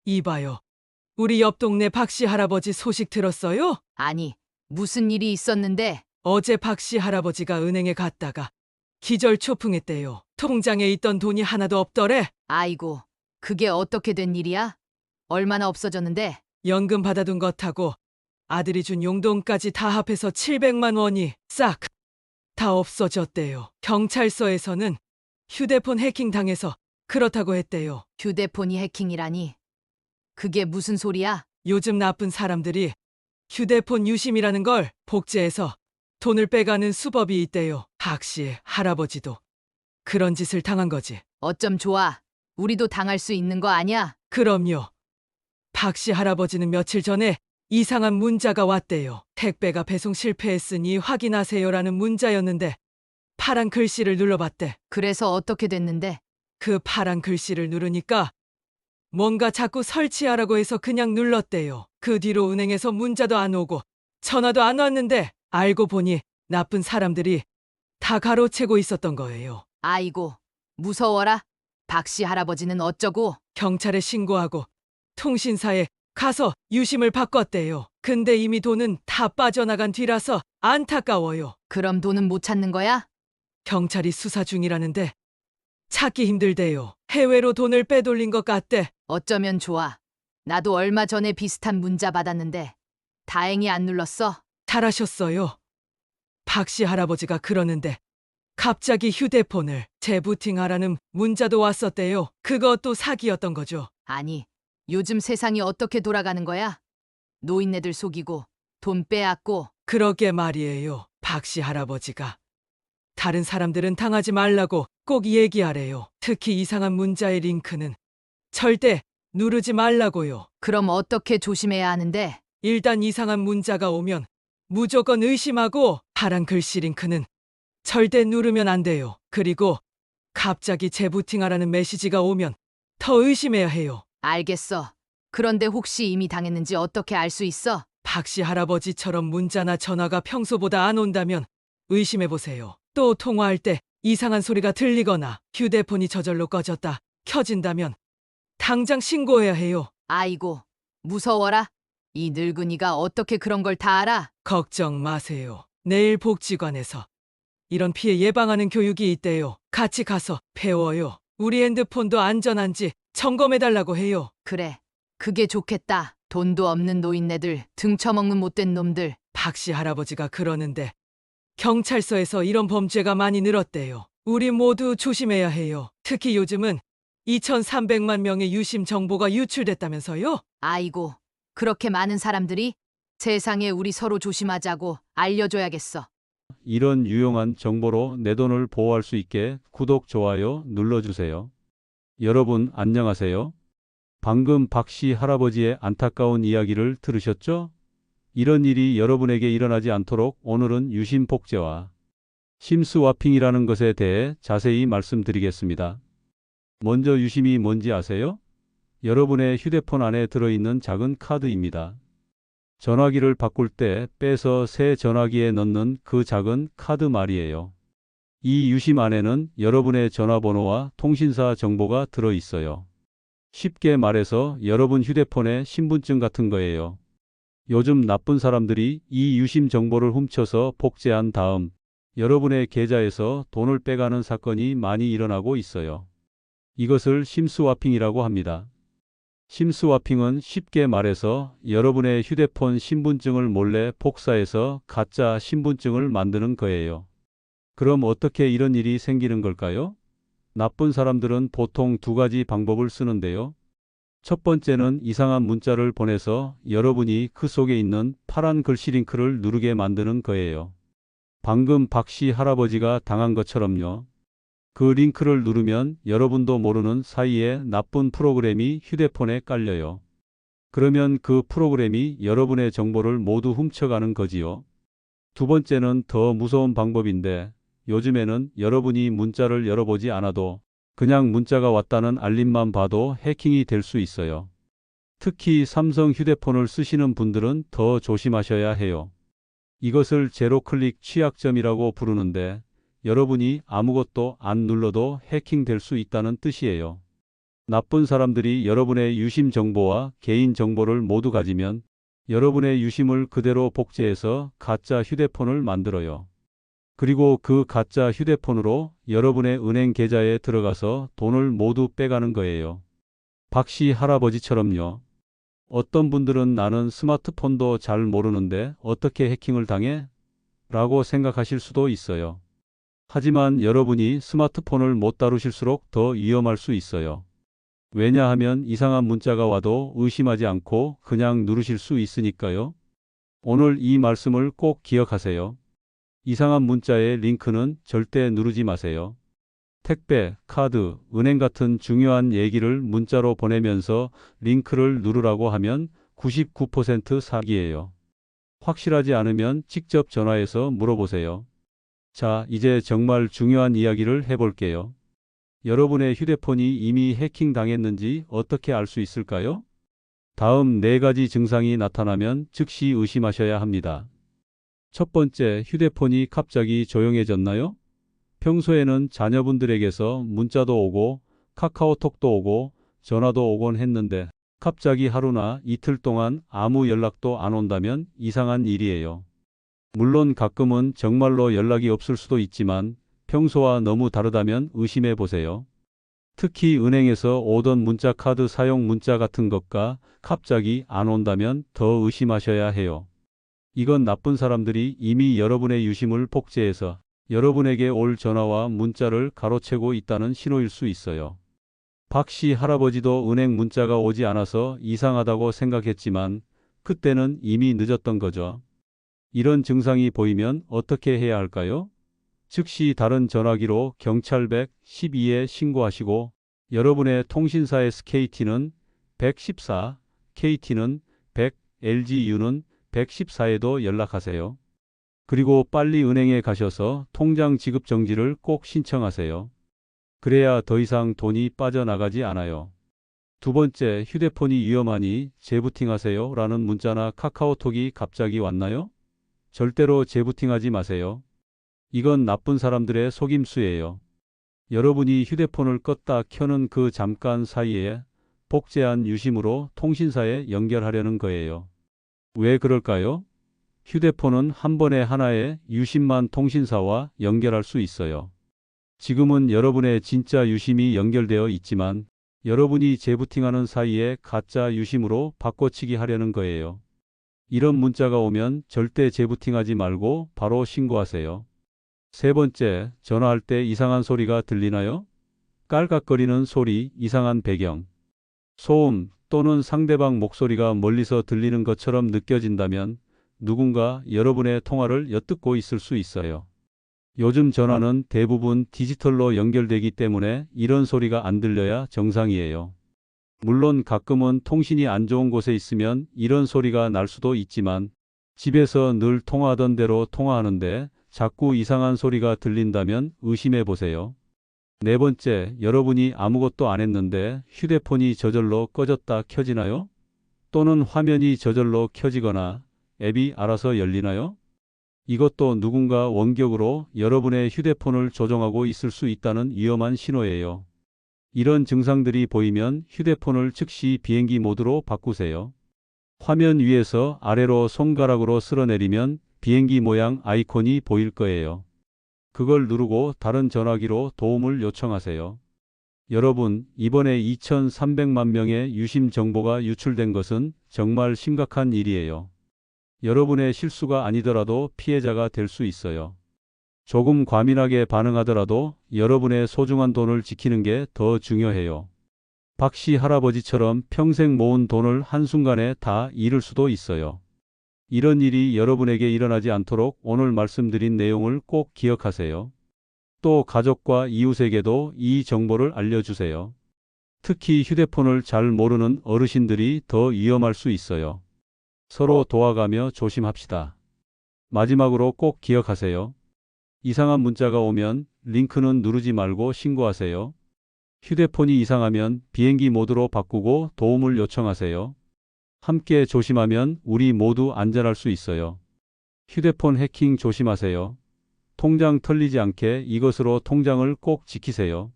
이봐요. 우리 옆 동네 박씨 할아버지 소식 들었어요? 아니, 무슨 일이 있었는데? 어제 박씨 할아버지가 은행에 갔다가 기절초풍했대요. 통장에 있던 돈이 하나도 없더래. 아이고, 그게 어떻게 된 일이야? 얼마나 없어졌는데? 연금 받아둔 것하고 아들이 준 용돈까지 다 합해서 700만 원이 싹 다 없어졌대요. 경찰서에서는 휴대폰 해킹 당해서 그렇다고 했대요. 휴대폰이 해킹이라니. 그게 무슨 소리야? 요즘 나쁜 사람들이 휴대폰 유심이라는 걸 복제해서 돈을 빼가는 수법이 있대요. 박씨 할아버지도 그런 짓을 당한 거지. 어쩜 좋아. 우리도 당할 수 있는 거 아니야? 그럼요. 박씨 할아버지는 며칠 전에 이상한 문자가 왔대요. 택배가 배송 실패했으니 확인하세요라는 문자였는데 파란 글씨를 눌러봤대. 그래서 어떻게 됐는데? 그 파란 글씨를 누르니까 뭔가 자꾸 설치하라고 해서 그냥 눌렀대요. 그 뒤로 은행에서 문자도 안 오고 전화도 안 왔는데 알고 보니 나쁜 사람들이 다 가로채고 있었던 거예요. 아이고, 무서워라. 박씨 할아버지는 어쩌고? 경찰에 신고하고 통신사에 가서 유심을 바꿨대요. 근데 이미 돈은 다 빠져나간 뒤라서 안타까워요. 그럼 돈은 못 찾는 거야? 경찰이 수사 중이라는데 찾기 힘들대요. 해외로 돈을 빼돌린 것 같대. 어쩌면 좋아. 나도 얼마 전에 비슷한 문자 받았는데 다행히 안 눌렀어. 잘하셨어요. 박씨 할아버지가 그러는데 갑자기 휴대폰을 재부팅하라는 문자도 왔었대요. 그것도 사기였던 거죠. 아니, 요즘 세상이 어떻게 돌아가는 거야? 노인네들 속이고 돈 빼앗고. 그러게 말이에요. 박씨 할아버지가. 다른 사람들은 당하지 말라고 꼭 얘기하래요. 특히 이상한 문자의 링크는 절대 누르지 말라고요. 그럼 어떻게 조심해야 하는데? 일단 이상한 문자가 오면 무조건 의심하고 파란 글씨 링크는 절대 누르면 안 돼요. 그리고 갑자기 재부팅하라는 메시지가 오면 더 의심해야 해요. 알겠어. 그런데 혹시 이미 당했는지 어떻게 알 수 있어? 박씨 할아버지처럼 문자나 전화가 평소보다 안 온다면 의심해보세요. 또 통화할 때 이상한 소리가 들리거나 휴대폰이 저절로 꺼졌다 켜진다면 당장 신고해야 해요. 아이고, 무서워라. 이 늙은이가 어떻게 그런 걸 다 알아? 걱정 마세요. 내일 복지관에서 이런 피해 예방하는 교육이 있대요. 같이 가서 배워요. 우리 핸드폰도 안전한지 점검해달라고 해요. 그래, 그게 좋겠다. 돈도 없는 노인네들, 등쳐먹는 못된 놈들. 박씨 할아버지가 그러는데 경찰서에서 이런 범죄가 많이 늘었대요. 우리 모두 조심해야 해요. 특히 요즘은 2,300만 명의 유심 정보가 유출됐다면서요? 아이고, 그렇게 많은 사람들이? 세상에 우리 서로 조심하자고 알려줘야겠어. 이런 유용한 정보로 내 돈을 보호할 수 있게 구독, 좋아요 눌러주세요. 여러분 안녕하세요. 방금 박씨 할아버지의 안타까운 이야기를 들으셨죠? 이런 일이 여러분에게 일어나지 않도록 오늘은 유심 복제와 심스와핑이라는 것에 대해 자세히 말씀드리겠습니다. 먼저 유심이 뭔지 아세요? 여러분의 휴대폰 안에 들어있는 작은 카드입니다. 전화기를 바꿀 때 빼서 새 전화기에 넣는 그 작은 카드 말이에요. 이 유심 안에는 여러분의 전화번호와 통신사 정보가 들어 있어요. 쉽게 말해서 여러분 휴대폰의 신분증 같은 거예요. 요즘 나쁜 사람들이 이 유심 정보를 훔쳐서 복제한 다음 여러분의 계좌에서 돈을 빼가는 사건이 많이 일어나고 있어요. 이것을 심스와핑이라고 합니다. 심스와핑은 쉽게 말해서 여러분의 휴대폰 신분증을 몰래 복사해서 가짜 신분증을 만드는 거예요. 그럼 어떻게 이런 일이 생기는 걸까요? 나쁜 사람들은 보통 두 가지 방법을 쓰는데요. 첫 번째는 이상한 문자를 보내서 여러분이 그 속에 있는 파란 글씨 링크를 누르게 만드는 거예요. 방금 박씨 할아버지가 당한 것처럼요. 그 링크를 누르면 여러분도 모르는 사이에 나쁜 프로그램이 휴대폰에 깔려요. 그러면 그 프로그램이 여러분의 정보를 모두 훔쳐가는 거지요. 두 번째는 더 무서운 방법인데 요즘에는 여러분이 문자를 열어보지 않아도 그냥 문자가 왔다는 알림만 봐도 해킹이 될 수 있어요. 특히 삼성 휴대폰을 쓰시는 분들은 더 조심하셔야 해요. 이것을 제로클릭 취약점이라고 부르는데 여러분이 아무것도 안 눌러도 해킹될 수 있다는 뜻이에요. 나쁜 사람들이 여러분의 유심 정보와 개인 정보를 모두 가지면 여러분의 유심을 그대로 복제해서 가짜 휴대폰을 만들어요. 그리고 그 가짜 휴대폰으로 여러분의 은행 계좌에 들어가서 돈을 모두 빼가는 거예요. 박씨 할아버지처럼요. 어떤 분들은 나는 스마트폰도 잘 모르는데 어떻게 해킹을 당해? 라고 생각하실 수도 있어요. 하지만 여러분이 스마트폰을 못 다루실수록 더 위험할 수 있어요. 왜냐하면 이상한 문자가 와도 의심하지 않고 그냥 누르실 수 있으니까요. 오늘 이 말씀을 꼭 기억하세요. 이상한 문자의 링크는 절대 누르지 마세요. 택배, 카드, 은행 같은 중요한 얘기를 문자로 보내면서 링크를 누르라고 하면 99% 사기예요. 확실하지 않으면 직접 전화해서 물어보세요. 자, 이제 정말 중요한 이야기를 해볼게요. 여러분의 휴대폰이 이미 해킹 당했는지 어떻게 알 수 있을까요? 다음 4가지 증상이 나타나면 즉시 의심하셔야 합니다. 첫 번째, 휴대폰이 갑자기 조용해졌나요? 평소에는 자녀분들에게서 문자도 오고 카카오톡도 오고 전화도 오곤 했는데 갑자기 하루나 이틀 동안 아무 연락도 안 온다면 이상한 일이에요. 물론 가끔은 정말로 연락이 없을 수도 있지만 평소와 너무 다르다면 의심해 보세요. 특히 은행에서 오던 문자 카드 사용 문자 같은 것과 갑자기 안 온다면 더 의심하셔야 해요. 이건 나쁜 사람들이 이미 여러분의 유심을 복제해서 여러분에게 올 전화와 문자를 가로채고 있다는 신호일 수 있어요. 박씨 할아버지도 은행 문자가 오지 않아서 이상하다고 생각했지만 그때는 이미 늦었던 거죠. 이런 증상이 보이면 어떻게 해야 할까요? 즉시 다른 전화기로 경찰 112에 신고하시고 여러분의 통신사의 SKT는 114, KT는 100, LGU는 114에도 연락하세요. 그리고 빨리 은행에 가셔서 통장 지급 정지를 꼭 신청하세요. 그래야 더 이상 돈이 빠져나가지 않아요. 두 번째, 휴대폰이 위험하니 재부팅하세요 라는 문자나 카카오톡이 갑자기 왔나요? 절대로 재부팅하지 마세요. 이건 나쁜 사람들의 속임수예요. 여러분이 휴대폰을 껐다 켜는 그 잠깐 사이에 복제한 유심으로 통신사에 연결하려는 거예요. 왜 그럴까요? 휴대폰은 한 번에 하나의 유심만 통신사와 연결할 수 있어요. 지금은 여러분의 진짜 유심이 연결되어 있지만 여러분이 재부팅하는 사이에 가짜 유심으로 바꿔치기 하려는 거예요. 이런 문자가 오면 절대 재부팅하지 말고 바로 신고하세요. 세 번째, 전화할 때 이상한 소리가 들리나요? 깔깍거리는 소리, 이상한 배경, 소음 또는 상대방 목소리가 멀리서 들리는 것처럼 느껴진다면 누군가 여러분의 통화를 엿듣고 있을 수 있어요. 요즘 전화는 대부분 디지털로 연결되기 때문에 이런 소리가 안 들려야 정상이에요. 물론 가끔은 통신이 안 좋은 곳에 있으면 이런 소리가 날 수도 있지만 집에서 늘 통화하던 대로 통화하는데 자꾸 이상한 소리가 들린다면 의심해 보세요. 네 번째, 여러분이 아무것도 안 했는데 휴대폰이 저절로 꺼졌다 켜지나요? 또는 화면이 저절로 켜지거나 앱이 알아서 열리나요? 이것도 누군가 원격으로 여러분의 휴대폰을 조종하고 있을 수 있다는 위험한 신호예요. 이런 증상들이 보이면 휴대폰을 즉시 비행기 모드로 바꾸세요. 화면 위에서 아래로 손가락으로 쓸어내리면 비행기 모양 아이콘이 보일 거예요. 그걸 누르고 다른 전화기로 도움을 요청하세요. 여러분, 이번에 2,300만 명의 유심 정보가 유출된 것은 정말 심각한 일이에요. 여러분의 실수가 아니더라도 피해자가 될 수 있어요. 조금 과민하게 반응하더라도 여러분의 소중한 돈을 지키는 게 더 중요해요. 박씨 할아버지처럼 평생 모은 돈을 한순간에 다 잃을 수도 있어요. 이런 일이 여러분에게 일어나지 않도록 오늘 말씀드린 내용을 꼭 기억하세요. 또 가족과 이웃에게도 이 정보를 알려주세요. 특히 휴대폰을 잘 모르는 어르신들이 더 위험할 수 있어요. 서로 도와가며 조심합시다. 마지막으로 꼭 기억하세요. 이상한 문자가 오면 링크는 누르지 말고 신고하세요. 휴대폰이 이상하면 비행기 모드로 바꾸고 도움을 요청하세요. 함께 조심하면 우리 모두 안전할 수 있어요. 휴대폰 해킹 조심하세요. 통장 털리지 않게 이것으로 통장을 꼭 지키세요.